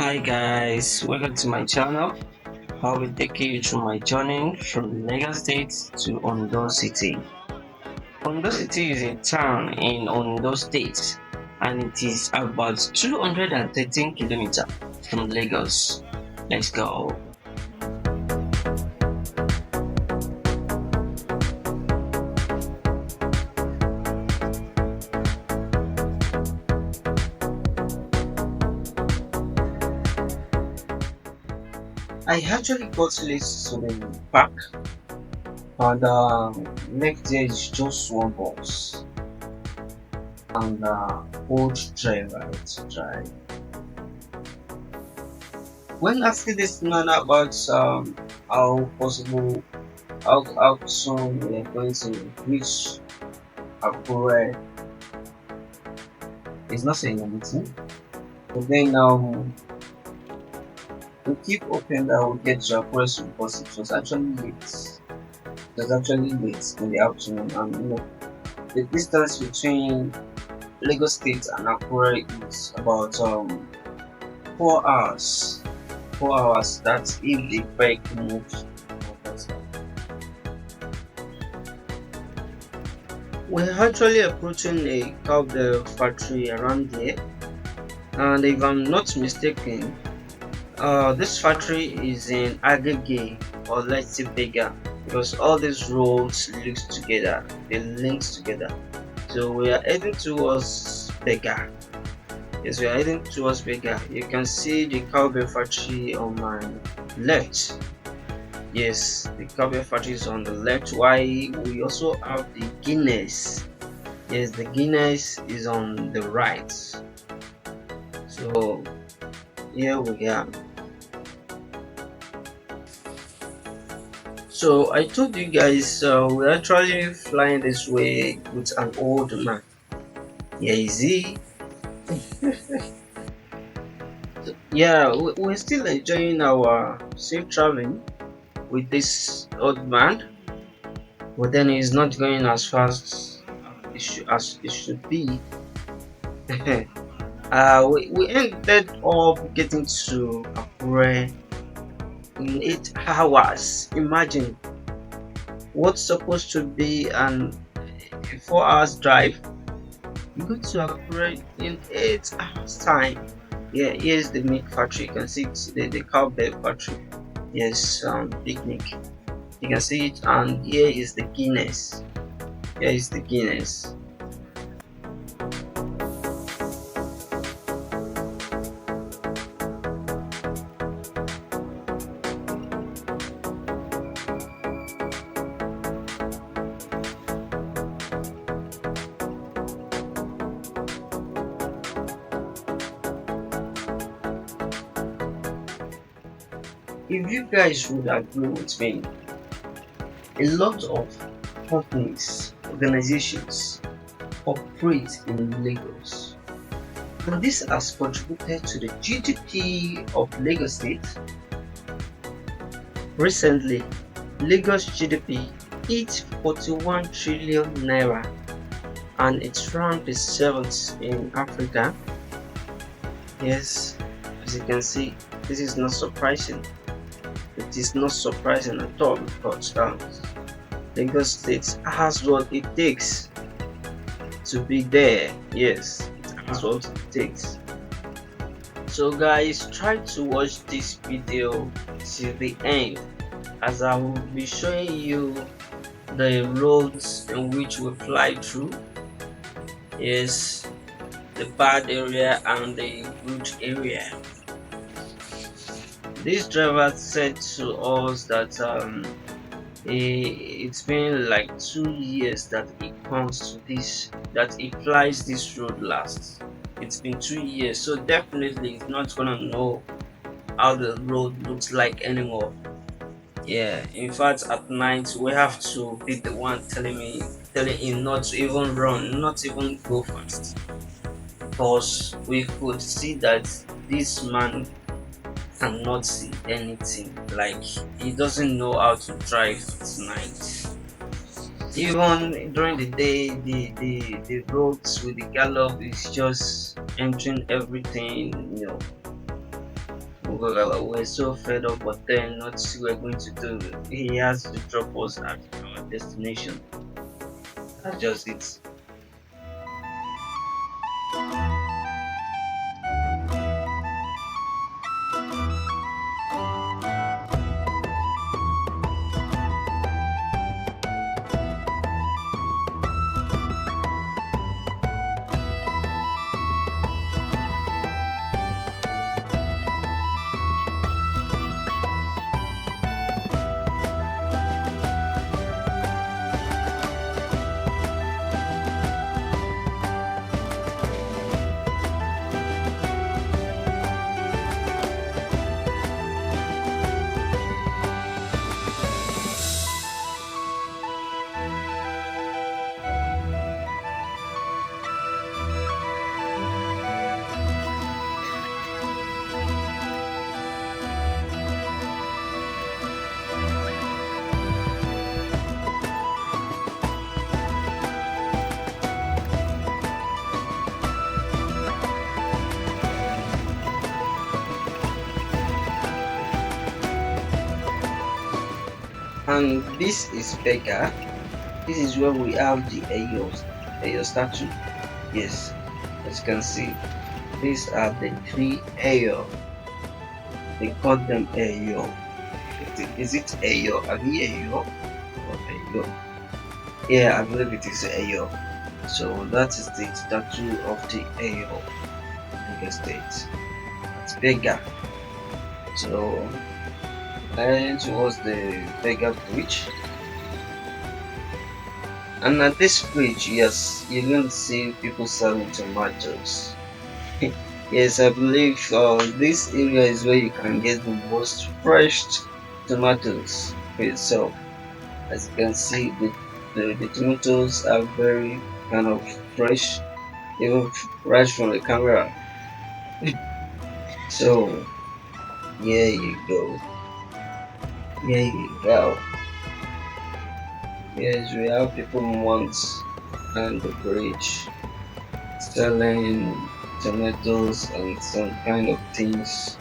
Hi guys, welcome to my channel. I'll be taking you through my journey from Lagos State to Ondo City. Ondo City is a town in Ondo State and it is about 213 kilometers from Lagos. Let's go. I actually got late to the park and next day is just one bus and old driver to drive. When asking this man about how possible, how soon we are going to reach Akure, he's not saying anything. But then we keep hoping that we'll get to Akure soon because it was actually late. It was actually late in the afternoon, and the distance between Lagos State and Akure is about 4 hours. 4 hours. That's if the bike moves. We're actually approaching a cowbell factory around here, and if I'm not mistaken, this factory is in Agege, or let's say Berger, because all these roads links together. They links together. So we are heading towards Berger. Yes, we are heading towards Berger. You can see the cowbell factory on my left. Yes, the cowbell factory is on the left. While we also have the Guinness. Yes, the Guinness is on the right. So here we are. So I told you guys we're actually flying this way with an old man. Yeah, is he? So, yeah, we're still enjoying our safe traveling with this old man, but then he's not going as fast as it should be. We ended up getting to Akure in 8 hours. Imagine what's supposed to be an a 4 hours drive. You go to Akure in 8 hours time. Yeah, here's the meat factory. You can see it's the cowbell factory. Yes, picnic. You can see it, and here is the Guinness. Here is the Guinness. If you guys would agree with me, a lot of companies, organizations operate in Lagos, and this has contributed to the GDP of Lagos State. Recently, Lagos GDP hit 41 trillion naira, and it's ranked the 7th in Africa. Yes, as you can see, this is not surprising. It is not surprising at all because Lagos State has what it takes to be there. Yes, it has what it takes. So guys, try to watch this video till the end, as I will be showing you the roads in which we fly through. Yes, the bad area and the good area. This driver said to us that it's been like 2 years that he comes to this, that he flies this road last. It's been 2 years, so definitely he's not gonna know how the road looks like anymore. Yeah, in fact, at night we have to be the one telling him not to even run, not even go fast, because we could see that this man cannot see anything. Like, he doesn't know how to drive at night. Even during the day, the roads with the gallop is just entering everything. We're so fed up, but then what we're going to do? He has to drop us at our destination. That's just it. And this is Berger. This is where we have the Ayo statue. Yes, as you can see, these are the three Ayo. They call them Ayo. Is it Ayo? Abi Ayo? Or Ayo? Yeah, I believe it is Ayo. So that is the statue of the Ayo in the States. It's Berger. So heading towards the Berger Bridge. And at this bridge, yes, you're going to see people selling tomatoes. Yes, I believe this area is where you can get the most fresh tomatoes for yourself. As you can see, the tomatoes are very kind of fresh, even right from the camera. So, here you go. Here you go. Yes, we have people once on the bridge selling tomatoes and some kind of things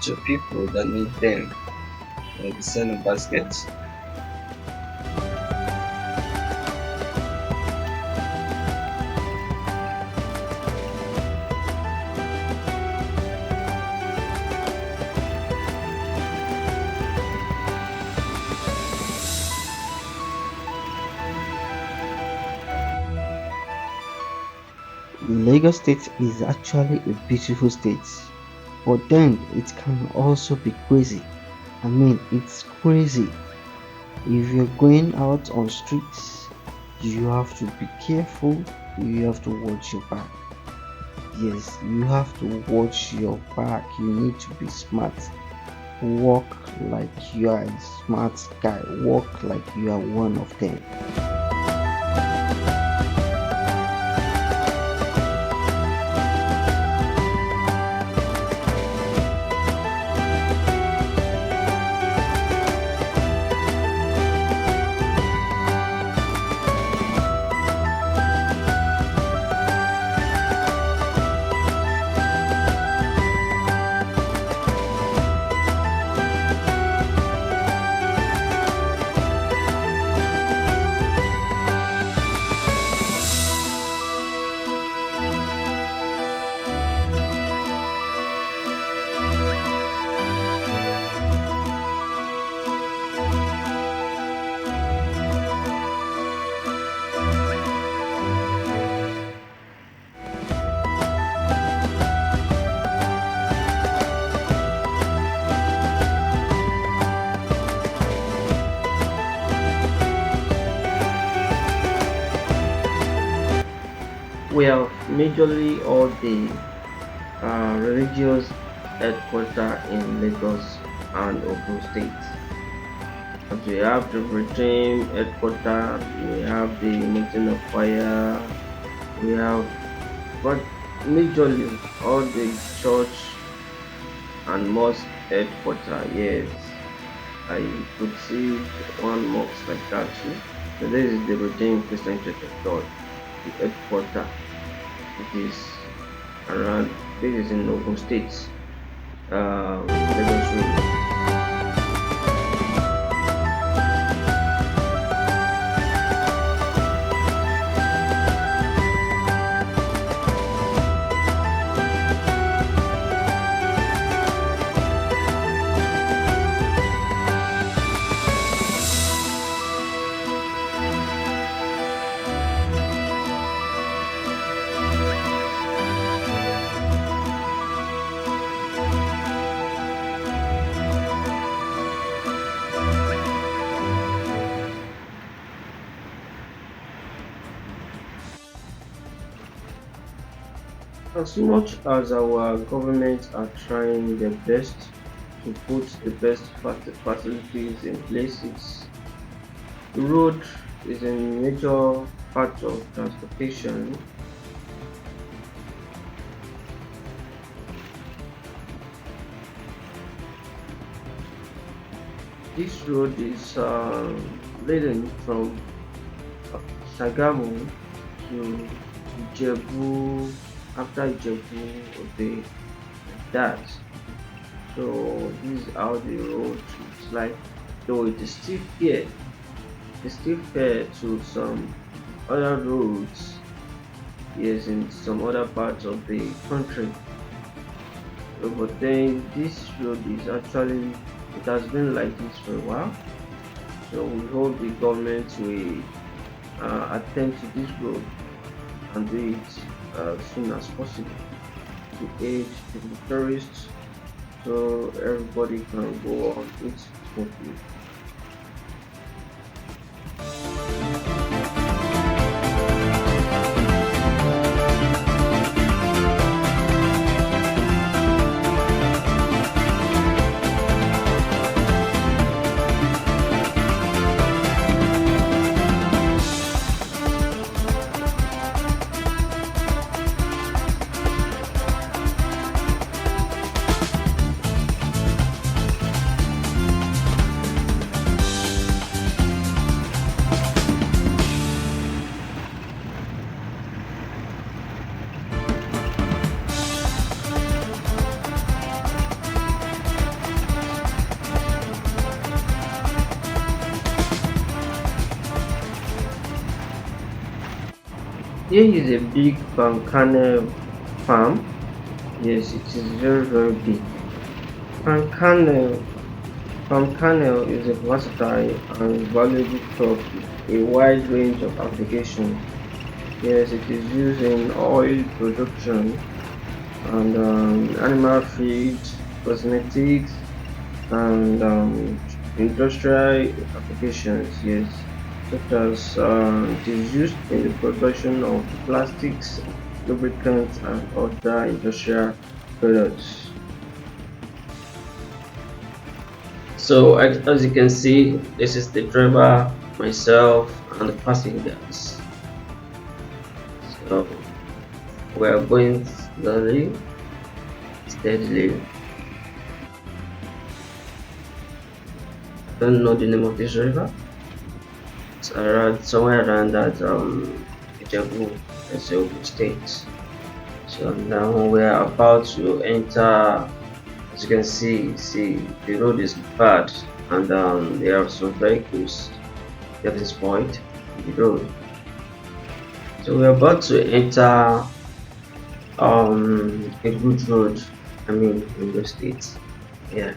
to people that need them. And they sell in baskets. Lagos State is actually a beautiful state, but then it can also be crazy. I mean, it's crazy. If you're going out on streets, you have to be careful. You have to watch your back. Yes, you have to watch your back. You need to be smart. Walk like you are a smart guy. Walk like you are one of them. We have majorly all the religious headquarters in Lagos and Ogun State. As we have the Redeem headquarters, we have the Mountain of Fire, we have, but majorly all the church and mosque headquarters. Yes, I could see one mosque like that too. So this is the Redeem Christian Church of God, the headquarters. It is around. This is in Ogun State. Lagos Road. As much as our governments are trying their best to put the best facilities in places, road is a major part of transportation. This road is leading from Sagamu to Ijebu, after Ijebu Ode, like that. So this is how the road looks like. Though it is still fair, it's still fair to some other roads, yes, in some other parts of the country. So, but then this road is actually, it has been like this for a while. So we hope the government will attend to this road and do it as soon as possible to aid the tourists, so everybody can go on it smoothly. Here is a big palm kernel farm. Yes, it is very big. Palm kernel, palm kernel is a versatile and valuable crop with a wide range of applications. Yes, it is used in oil production and animal feed, cosmetics, and industrial applications. Yes, such as it is used in the production of plastics, lubricants, and other industrial products. So as you can see, this is the driver, myself, and the passengers. So we are going slowly, steadily. Don't know the name of this river. It's around somewhere around that Ijebu, Ogun State. So now we are about to enter. As you can see the road is bad, and there are some vehicles getting spoiled in the road. So we're about to enter a good road. I mean, in the state. Yeah.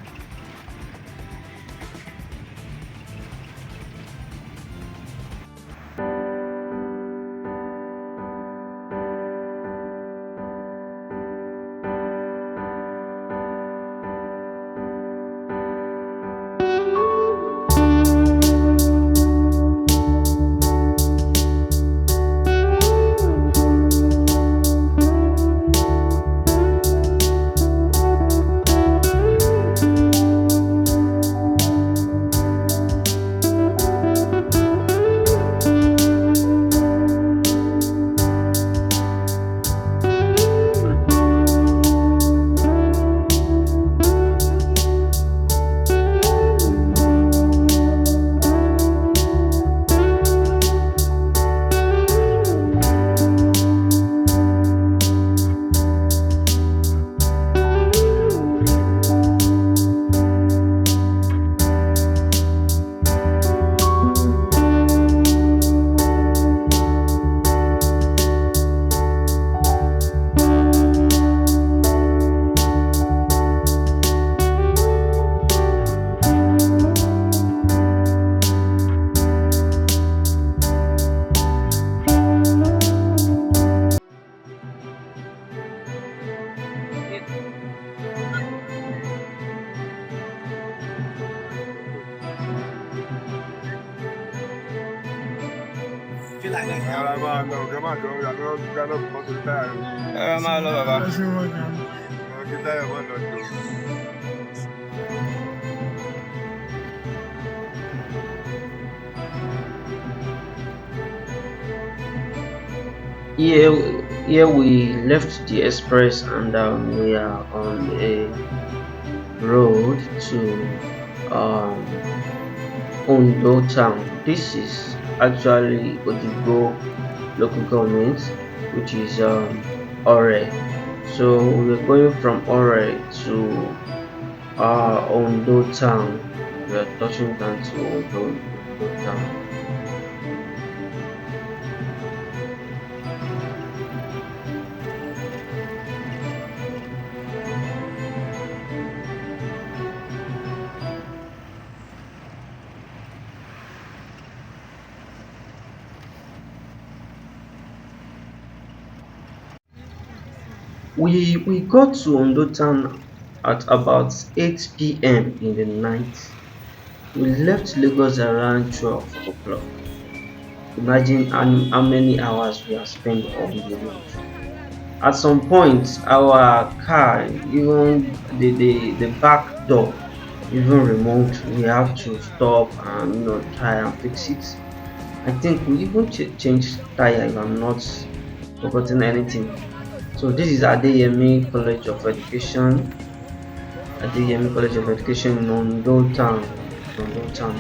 Here we left the express and we are on a road to um, Ondo town. This is actually Odigo local government, which is Ore. So we're going from Ore to Ondo town. We're touching down to Ondo town. We got to Ondo town at about 8 p.m. in the night. We left Lagos around 12 o'clock. Imagine how many hours we have spent on the road. At some point, our car, even the back door, even removed. We have to stop and try and fix it. I think we even changed tire if I'm not forgotten anything. So this is Adeyemi College of Education. Adeyemi College of Education in Ondo Town. Ondo Town.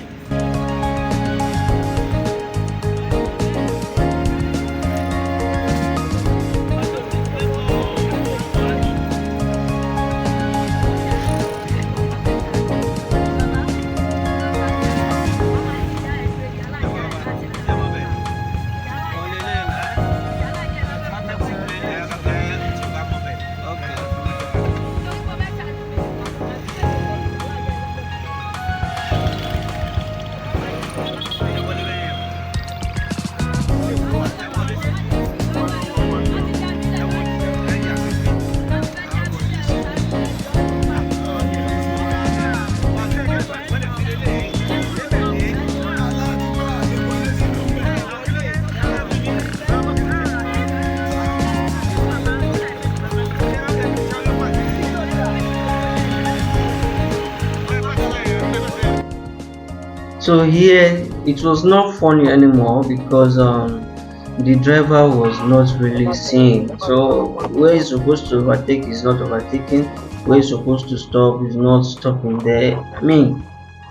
So here it was not funny anymore because the driver was not really seeing. So where he's supposed to overtake is not overtaking. Where he's supposed to stop is not stopping there. I mean,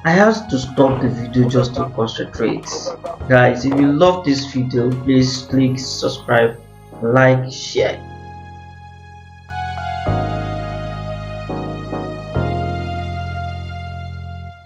I had to stop the video just to concentrate. Guys, if you love this video, please click subscribe, like, share.